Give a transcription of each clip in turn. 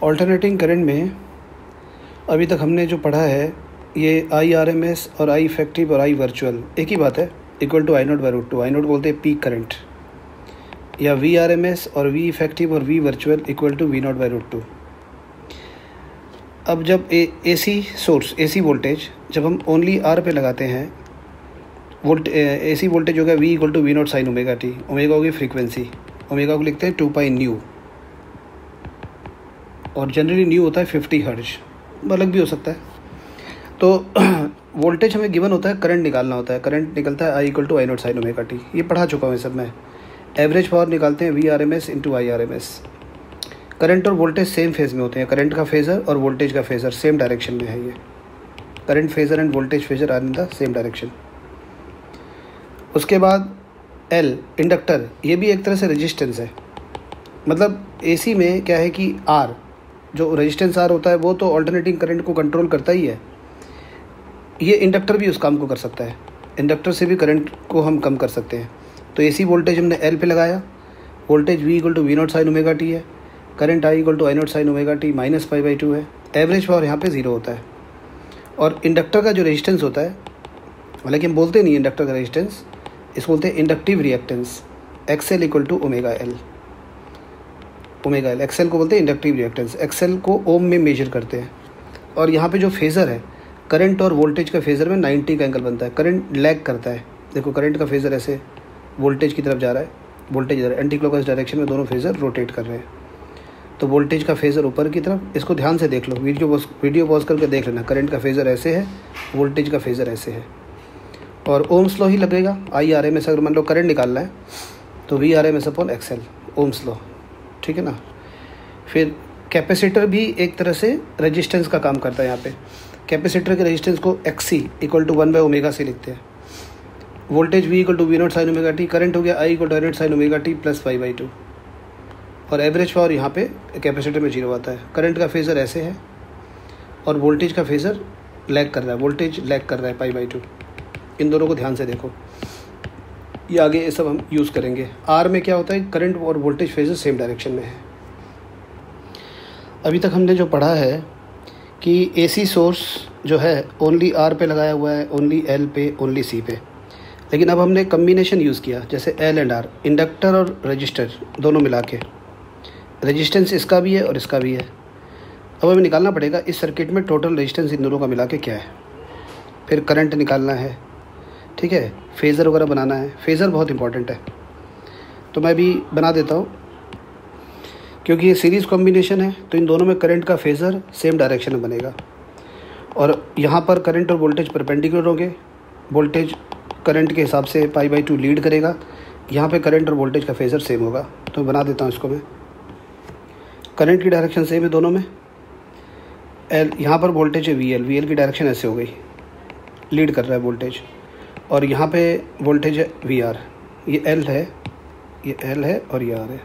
Alternating current में अभी तक हमने जो पढ़ा है ये आई आर एम एस और आई इफेक्टिव और आई वर्चुअल एक ही बात है, equal to I naught by root two. I naught बोलते हैं पीक करंट, या वी आर एम एस और वी इफेक्टिव और V virtual equal to V naught by root two. अब जब ए सी सोर्स, ए सी वोल्टेज जब हम ओनली आर पे लगाते हैं, ए सी वोल्टेज हो गया V equal to V note sine omega T. Omega होगी फ्रीक्वेंसी, ओमेगा को लिखते हैं 2 पाई न्यू, और जनरली न्यू होता है 50 हर्ट्ज, अलग भी हो सकता है। तो वोल्टेज हमें गिवन होता है, करंट निकालना होता है। करंट निकलता है I equal to I nought sine omega T, ये पढ़ा चुका हूँ सब मैं। एवरेज पावर निकालते हैं V R M S into I R M S. Current और वोल्टेज सेम फेज में होते हैं, करंट का फेज़र और वोल्टेज का फेज़र सेम डायरेक्शन में है। ये current phasor and voltage phasor are in the same direction. उसके बाद एल इंडक्टर, ये भी एक तरह से रेजिस्टेंस है। मतलब एसी में क्या है कि आर, जो रेजिस्टेंस आर होता है वो तो ऑल्टरनेटिंग करंट को कंट्रोल करता ही है, ये इंडक्टर भी उस काम को कर सकता है। इंडक्टर से भी करंट को हम कम कर सकते हैं। तो एसी वोल्टेज हमने एल पे लगाया, voltage V equal to V note sine omega T है, current I equal to I nought sine omega T minus pi by 2 है। एवरेज पावर यहाँ पे 0 होता है। और इंडक्टर का जो रेजिस्टेंस होता है, हालांकि हम बोलते नहीं इंडक्टर का रेजिस्टेंस, इसको बोलते हैं inductive reactance, X L equal to omega L. Omega L, X L को बोलते हैं इंडक्टिव रिएक्टेंस। एक्सएल को ओम में मेजर करते हैं। और यहाँ पे जो फेज़र है, करंट और वोल्टेज का फेज़र में 90 का एंगल बनता है। करंट लैग करता है, देखो करंट का फेज़र ऐसे वोल्टेज की तरफ जा रहा है, वोल्टेज इधर एंटी क्लॉकवाइज डायरेक्शन में दोनों फेज़र रोटेट कर रहे हैं। तो वोल्टेज का फेज़र ऊपर की तरफ, इसको ध्यान से देख लो, वीडियो पॉज करके देख लेना। करंट का फेज़र ऐसे है, वोल्टेज का फेज़र ऐसे है, और ओम्स लॉ ही लगेगा। आई आर एम एस अगर मान लो करंट निकालना है तो V R M S upon X L, Ohm's law, ठीक है ना। फिर कैपेसिटर भी एक तरह से रेजिस्टेंस का काम करता है। यहाँ पे कैपेसिटर के रेजिस्टेंस को XC equal to 1 by omega से लिखते हैं। Voltage V equal to V note sine omega T, current हो गया I equal to I nought sine omega T plus 5/2। और एवरेज पावर यहाँ पे कैपेसिटर में 0 आता है। करंट का फेज़र ऐसे है और वोल्टेज का फेज़र लैग कर रहा है, वोल्टेज लैग कर रहा है π/2। इन दोनों को ध्यान से देखो, ये आगे ये सब हम यूज़ करेंगे। आर में क्या होता है, करंट और वोल्टेज फेज़र सेम डायरेक्शन में है। अभी तक हमने जो पढ़ा है कि एसी सोर्स जो है ओनली आर पे लगाया हुआ है, ओनली एल पे, ओनली सी पे। लेकिन अब हमने कम्बिनेशन यूज़ किया, जैसे एल एंड आर, इंडक्टर और रजिस्टर दोनों मिला के। रेजिस्टेंस इसका भी है और इसका भी है। अब हमें निकालना पड़ेगा इस सर्किट में टोटल रेजिस्टेंस इन दोनों का मिला के क्या है। फिर करंट निकालना है, ठीक है, फेज़र वगैरह बनाना है। फेज़र बहुत इंपॉर्टेंट है, तो मैं भी बना देता हूँ। क्योंकि ये सीरीज़ कॉम्बिनेशन है तो इन दोनों में करंट का फेज़र सेम डायरेक्शन में बनेगा। और यहाँ पर करंट और वोल्टेज परपेंडिकुलर होंगे, वोल्टेज करंट के हिसाब से π/2 लीड करेगा। यहाँ पे करंट और वोल्टेज का फेज़र सेम होगा, तो बना देता हूँ इसको मैं। करंट की डायरेक्शन सेम है दोनों में। एल, यहाँ पर वोल्टेज है वी एल की डायरेक्शन ऐसे हो गई, लीड कर रहा है वोल्टेज। और यहाँ पे वोल्टेज है वी आर, ये एल है, ये एल है और ये आर है।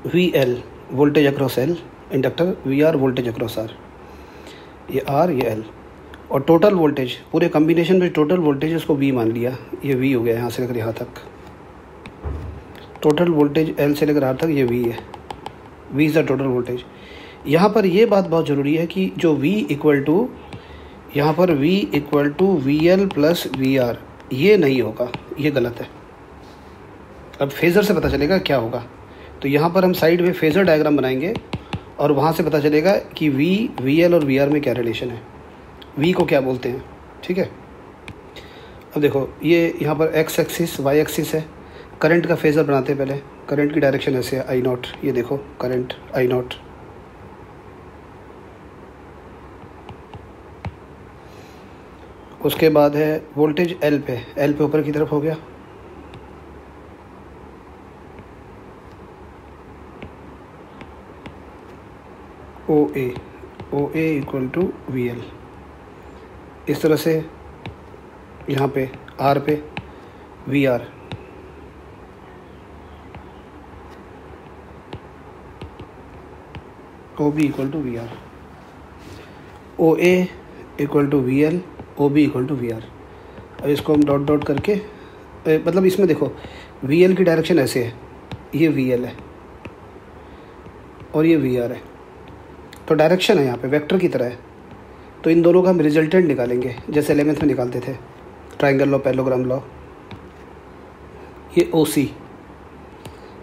V L voltage across L inductor, V R voltage across R, ये आर ये एल। और टोटल वोल्टेज पूरे कॉम्बिनेशन में टोटल वोल्टेज इसको वी मान लिया, ये वी हो गया यहाँ से लेकर यहाँ तक। टोटल वोल्टेज एल से लेकर आर तक ये वी है, V is the total voltage. यहाँ पर ये बात बहुत ज़रूरी है कि जो वी इक्वल टू, यहाँ पर V equal to V L plus V R, ये नहीं होगा, ये गलत है। अब फेज़र से पता चलेगा क्या होगा। तो यहाँ पर हम साइड में फेज़र डायग्राम बनाएंगे और वहाँ से पता चलेगा कि वी एल और वी आर में क्या रिलेशन है, वी को क्या बोलते हैं, ठीक है। अब देखो ये यहाँ पर एक्स एक्सिस वाई एक्सिस है। करंट का फेज़र बनाते हैं पहले। करंट की डायरेक्शन ऐसे है आई नॉट, ये देखो करंट आई नॉट। उसके बाद है वोल्टेज एल पे ऊपर की तरफ हो गया। O A equal to V L, इस तरह से यहाँ पे आर पे V R, O B equal to V R, O A equal to V L, O B equal to V R. अब इसको हम डॉट डॉट करके, मतलब इसमें देखो वी एल की डायरेक्शन ऐसे है, ये वी एल है, और ये वी आर है। तो डायरेक्शन है यहाँ पे वेक्टर की तरह है, तो इन दोनों का हम रिजल्टेंट निकालेंगे जैसे 11th में निकालते थे, ट्राइंगल लॉ, पैरेललोग्राम लॉ। ये ओ सी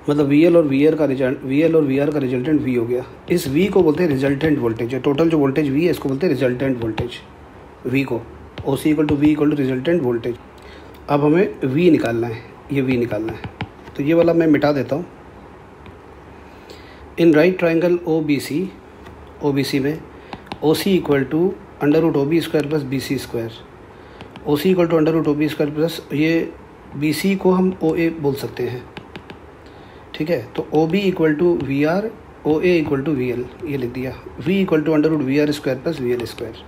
मतलब वी एल और वी आर का रिजल्टेंट वी हो गया। इस वी को बोलते हैं रिजल्टेंट वोल्टेज। टोटल जो वोल्टेज वी है इसको बोलते हैं रिजल्टेंट वोल्टेज, वी को। O C equal to V equal to resultant voltage. अब हमें वी निकालना है, ये वी निकालना है, तो ये वाला मैं मिटा देता हूँ। In right triangle O B C में O C equal to under root O B square plus B C square. O C equal to under root O B square plus ये बी सी को हम ओ ए बोल सकते हैं, ठीक है। तो O B equal to V R, O A equal to V L, ये लिख दिया। V equal to under root V R square plus V L square.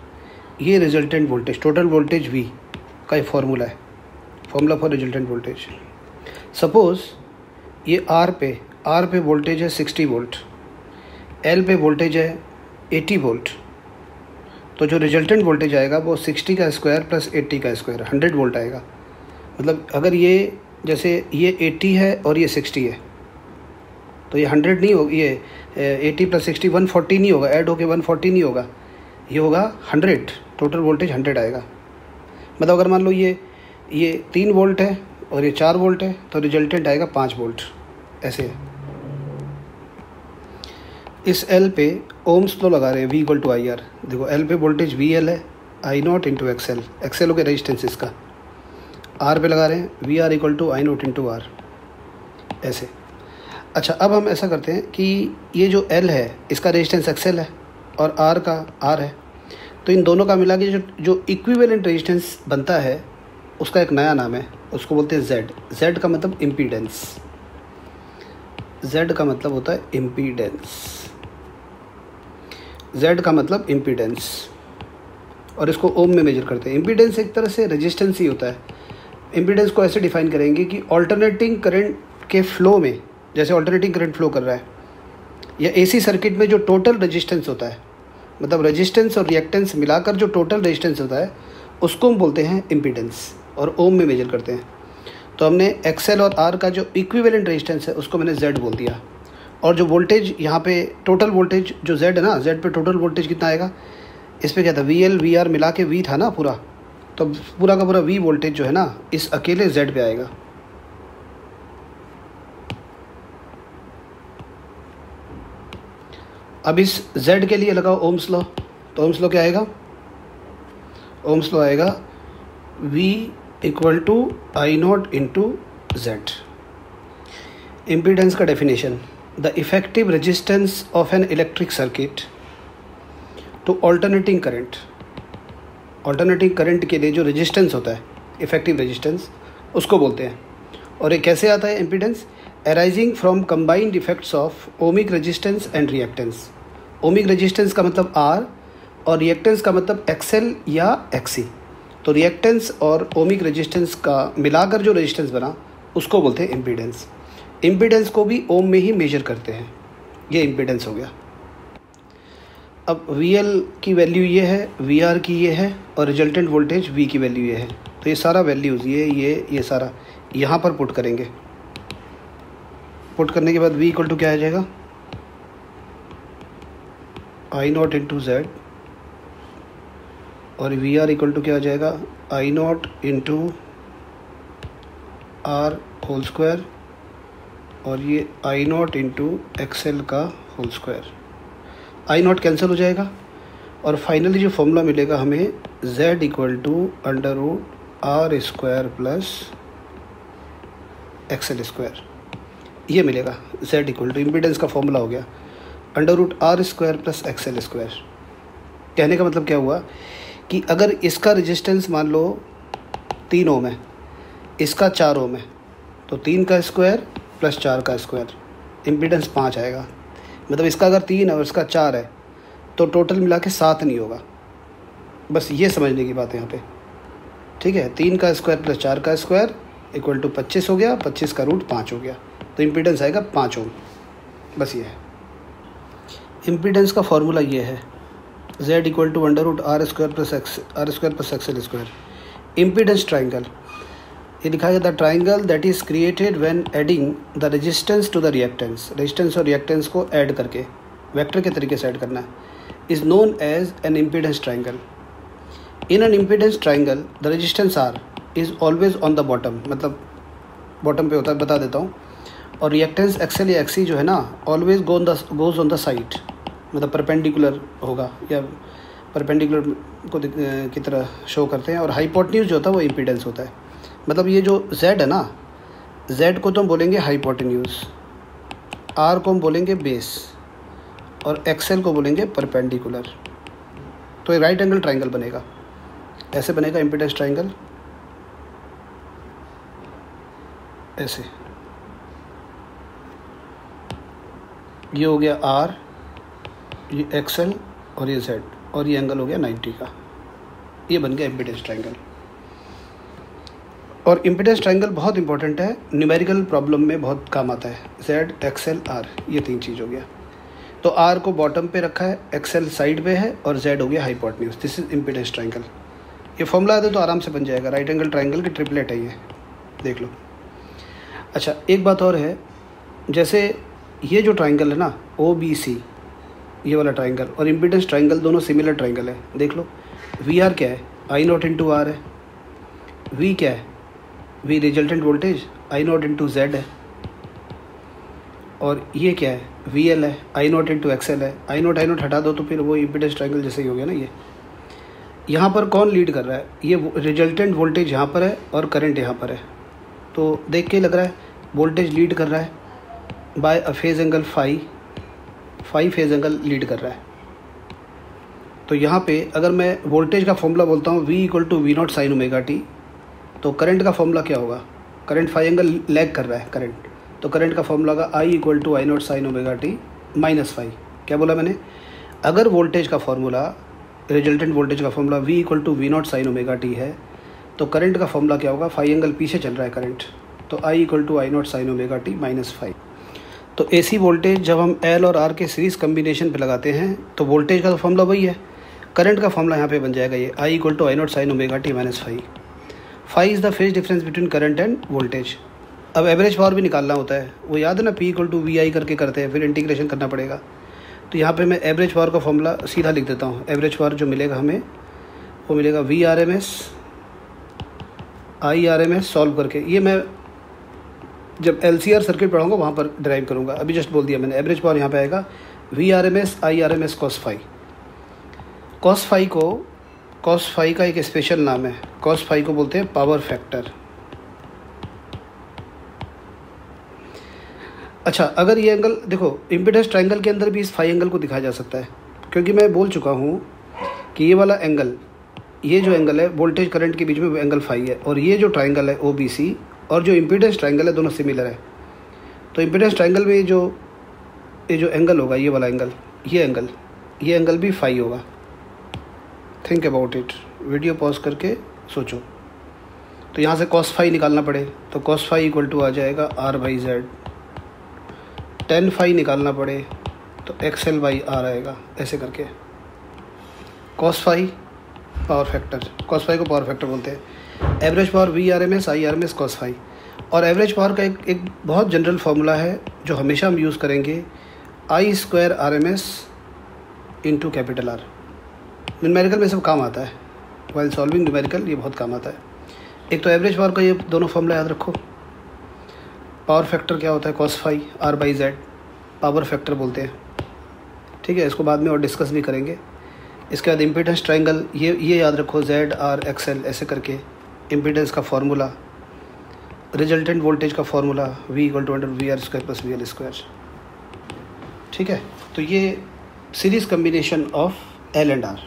ये resultant voltage, total voltage V का एक फॉर्मूला है, formula for resultant voltage. Suppose ये R पे voltage है 60 वोल्ट, एल पे वोल्टेज है 80 वोल्ट, तो जो रिजल्टेंट वोल्टेज आएगा वो 60 का स्क्वायर प्लस 80 का स्क्वायर, 100 वोल्ट आएगा। मतलब अगर ये जैसे ये 80 है और ये 60 है, तो ये 100 नहीं होगा, ये 80 प्लस 60 140 नहीं होगा, ऐड होके 140 नहीं होगा, ये होगा 100, टोटल वोल्टेज 100 आएगा। मतलब अगर मान लो ये 3 वोल्ट है और ये 4 वोल्ट है, तो रिजल्टेंट आएगा 5 वोल्ट, ऐसे है। इस एल पे ओम्स लॉ लगा रहे हैं, V equal to I R. देखो एल पे वोल्टेज वी एल है, I not into X L, X L हो गया रेजिस्टेंस इसका। आर पे लगा रहे हैं V R equal to I not into R, ऐसे। अच्छा, अब हम ऐसा करते हैं कि ये जो एल है इसका रेजिस्टेंस एक्सएल है और आर का आर है, तो इन दोनों का मिला के जो इक्विवेलेंट रेजिस्टेंस बनता है उसका एक नया नाम है, उसको बोलते हैं जेड। जेड का मतलब इम्पीडेंस, जेड का मतलब होता है इम्पीडेंस, जेड का मतलब इम्पीडेंस, और इसको ओम में मेजर करते हैं। इम्पीडेंस एक तरह से रेजिस्टेंस ही होता है। इम्पीडेंस को ऐसे डिफाइन करेंगे कि ऑल्टरनेटिंग करंट के फ्लो में, जैसे ऑल्टरनेटिंग करंट फ्लो कर रहा है, या एसी सर्किट में जो टोटल रेजिस्टेंस होता है, मतलब रेजिस्टेंस और रिएक्टेंस मिलाकर जो टोटल रेजिस्टेंस होता है उसको हम बोलते हैं इम्पीडेंस, और ओम में मेजर करते हैं। तो हमने एक्सएल और आर का जो इक्विवेलेंट रेजिस्टेंस है उसको मैंने जेड बोल दिया, और जो वोल्टेज यहाँ पे टोटल वोल्टेज जो जेड है ना, जेड पे टोटल वोल्टेज कितना आएगा, इस पे क्या था, वी एल वी आर मिला के वी था ना पूरा, तो पूरा का पूरा वी वोल्टेज जो है ना इस अकेले जेड पे आएगा। अब इस जेड के लिए लगाओ ओम्स लॉ, तो ओम्स लॉ क्या आएगा, ओम्स लॉ आएगा V equal to I not into Z. Impedance का definition, the effective resistance of an electric circuit to alternating current. Alternating current के लिए जो रेजिस्टेंस होता है, इफेक्टिव रेजिस्टेंस, उसको बोलते हैं। और ये कैसे आता है impedance, arising from combined effects of ohmic resistance and reactance. Ohmic resistance का मतलब आर और रिएक्टेंस का मतलब एक्सएल या एक्सी। तो रिएक्टेंस और ओमिक रेजिस्टेंस का मिलाकर जो रेजिस्टेंस बना उसको बोलते हैं इम्पीडेंस। इम्पीडेंस को भी ओम में ही मेजर करते हैं, ये इम्पीडेंस हो गया। अब वी एल की वैल्यू ये है, वी आर की ये है, और रिजल्टेंट वोल्टेज वी की वैल्यू ये है। तो ये सारा वैल्यूज़ ये सारा यहाँ पर पुट करेंगे। पुट करने के बाद वी इक्वल टू क्या आ जाएगा, आई नॉट इंटू जेड, और वी आर इक्वल टू क्या आ जाएगा, I not into R whole square, और ये आई नॉट इंटू एक्सएल का whole square. I nought cancel हो जाएगा, और फाइनली जो फॉर्मूला मिलेगा हमें z equal to under root R square plus XL square, ये मिलेगा। z इक्वल टू इम्पीडेंस का फॉर्मूला हो गया under root R square plus XL square. कहने का मतलब क्या हुआ कि अगर इसका रेजिस्टेंस मान लो 3 ओम है, इसका 4 ओम है, तो 3 का स्क्वायर प्लस 4 का स्क्वायर, इम्पीडेंस 5 आएगा। मतलब इसका अगर 3 है और इसका 4 है तो टोटल मिला के 7 नहीं होगा। बस ये समझने की बात है यहाँ पे, ठीक है। 3 का स्क्वायर प्लस 4 का स्क्वायर इक्वल टू 25 हो गया, 25 का रूट 5 हो गया, तो इम्पीडेंस आएगा 5 ओम। बस ये है इम्पीडेंस का फॉर्मूला, ये है z equal to under root R square plus XL square. Impedance triangle, ये लिखा गया the triangle that is created when adding the resistance to the reactance. Resistance और रिएक्टेंस को ऐड करके वेक्टर के तरीके से ऐड करना है, is known as an impedance triangle. In an impedance triangle the resistance R is always on the bottom, मतलब bottom पे होता है, बता देता हूँ। और रिएक्टेंस एक्सएल या एक्सी जो है ना, always goes on the side, मतलब परपेंडिकुलर होगा या परपेंडिकुलर को की तरह शो करते हैं। और हाइपोटेन्यूज जो होता है वो इम्पीडेंस होता है। मतलब ये जो Z है ना, Z को तो हम बोलेंगे हाइपोटेन्यूज, R को हम बोलेंगे बेस और XL को बोलेंगे परपेंडिकुलर। तो ये राइट एंगल ट्राइंगल बनेगा, ऐसे बनेगा इम्पीडेंस ट्राइंगल, ऐसे। ये हो गया R, ये XL और ये Z, और ये एंगल हो गया 90 का। ये बन गया इम्पीडेंस ट्राइंगल। और इम्पीडेंस ट्राइंगल बहुत इंपॉर्टेंट है, न्यूमेरिकल प्रॉब्लम में बहुत काम आता है। Z, XL, R, ये 3 चीज़ हो गया। तो R को बॉटम पे रखा है, XL साइड पे है और Z हो गया hypotenuse. This is impedance triangle. ये फॉर्मूला है तो आराम से बन जाएगा। राइट एंगल ट्राइंगल की ट्रिपलेट है ये, देख लो। अच्छा, एक बात और है, जैसे ये जो ट्राइंगल है ना OBC, ये वाला ट्राइंगल और इम्पीडेंस ट्राइंगल दोनों सिमिलर ट्राइंगल है। देख लो, VR क्या है, I0 इंटू R है। V क्या है, V resultant voltage I0 into Z है। और ये क्या है, VL है, I0 इंटू XL है। I0 हटा दो तो फिर वो इम्पीडेंस ट्राइंगल जैसे ही हो गया ना। ये यहाँ पर कौन लीड कर रहा है, ये रिजल्टेंट वोल्टेज यहाँ पर है और करंट यहाँ पर है। तो देख के लग रहा है वोल्टेज लीड कर रहा है by a phase angle phi phase angle lead कर रहा है। तो यहाँ पे अगर मैं वोल्टेज का फॉर्मूला बोलता हूँ V = V0 sin omega t, तो करंट का फॉर्मूला क्या होगा, करंट फाई एंगल लैग कर रहा है करंट, तो करंट का फॉर्मूला होगा I = I0 sin omega t minus phi. क्या बोला मैंने, अगर वोल्टेज का फॉर्मूला, रिजल्टेंट वोल्टेज का formula V = V0 sin omega t है, तो करंट का फॉर्मूला क्या होगा, फाई एंगल पीछे चल रहा है करंट, तो I = I0 sin omega t minus phi. तो AC वोल्टेज जब हम L और R के सीरीज़ कम्बिनेशन पे लगाते हैं तो वोल्टेज का तो फॉर्मूला वही है, करंट का फॉर्मूला यहाँ पे बन जाएगा ये I = I0 sin omega t minus phi. Phi is the phase difference between current and voltage. अब एवरेज पावर भी निकालना होता है, वो याद है ना, P = VI करके करते हैं, फिर इंटीग्रेशन करना पड़ेगा। तो यहाँ पे मैं एवरेज पावर का फॉर्मूला सीधा लिख देता हूँ। एवरेज पावर जो मिलेगा हमें, वो मिलेगा VRMS IRMS सॉल्व करके। ये मैं जब LCR सर्किट पढ़ाऊँगा वहाँ पर ड्राइव करूँगा, अभी जस्ट बोल दिया मैंने। एवरेज पावर यहाँ पे आएगा VRMS IRMS cos phi. cos phi का एक स्पेशल नाम है, cos फाई को बोलते हैं पावर फैक्टर। अच्छा, अगर ये एंगल देखो, इम्पीडेंस ट्राइंगल के अंदर भी इस फाई एंगल को दिखाया जा सकता है, क्योंकि मैं बोल चुका हूँ कि ये वाला एंगल, ये जो एंगल है वोल्टेज करंट के बीच में, वो एंगल फाई है। और ये जो ट्राइंगल है OBC और जो इम्पीडेंस ट्राइंगल है, दोनों सिमिलर है। तो इम्पीडेंस ट्राइंगल में ये जो एंगल होगा, ये वाला एंगल, ये एंगल भी फाई होगा। Think about it, video pause करके सोचो। तो यहाँ से cos फाई निकालना पड़े तो cos फाई = आ जाएगा R/Z। tan फाई निकालना पड़े तो XL/R आएगा, ऐसे करके। cos phi power factor, cos phi को पावर फैक्टर बोलते हैं। Average power VRMS IRMS cos phi. और एवरेज पावर का एक बहुत जनरल फार्मूला है जो हमेशा हम यूज़ करेंगे, I² RMS into capital R। Numerical में सब काम आता है, वाइल सॉल्विंग न्यूमेरिकल ये बहुत काम आता है। एक तो एवरेज पावर का ये दोनों फार्मूला याद रखो। पावर फैक्टर क्या होता है, cos phi R/Z, power factor बोलते हैं। ठीक है, इसको बाद में और डिस्कस भी करेंगे। इसके बाद इम्पीडेंस ट्राइंगल, ये याद रखो, Z R XL ऐसे करके। इम्पीडेंस का फार्मूला, रिजल्टेंट वोल्टेज का फार्मूला V = VR² + VL²। ठीक है, तो ये series combination of L and R।